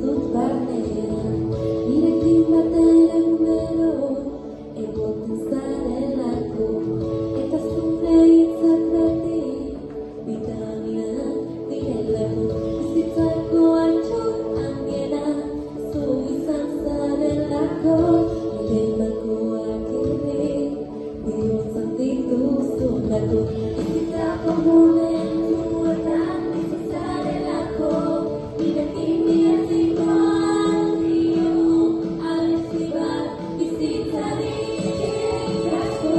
dut barnean, nirekin baten egunero egoten zarelako, eta zure hitzak beti bitamina direlako. Bizitzako altxor handiena zu izan zarelako, nire makoak ere bihurtzen dituzulako. Bizitzako momentuetan bizi zarelako, nirekin biazikoan dio abesti bat bizitzari. Eskerrik asko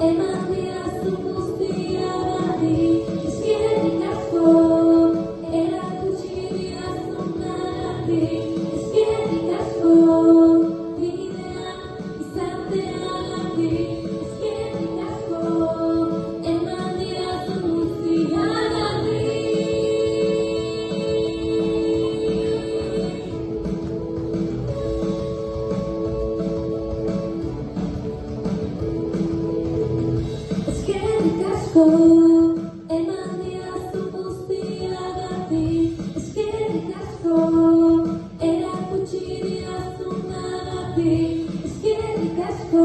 eman didazu guztiagatik, eskerrik asko erakutsi didazunagatik, eskerrik asko bidea izateagatik, eskerrik asko eman didazu guztiagatik. Eskerrik asko eman didazu guztiagatik, eskerrik asko erakutsi didazunagatik, eskerrik asko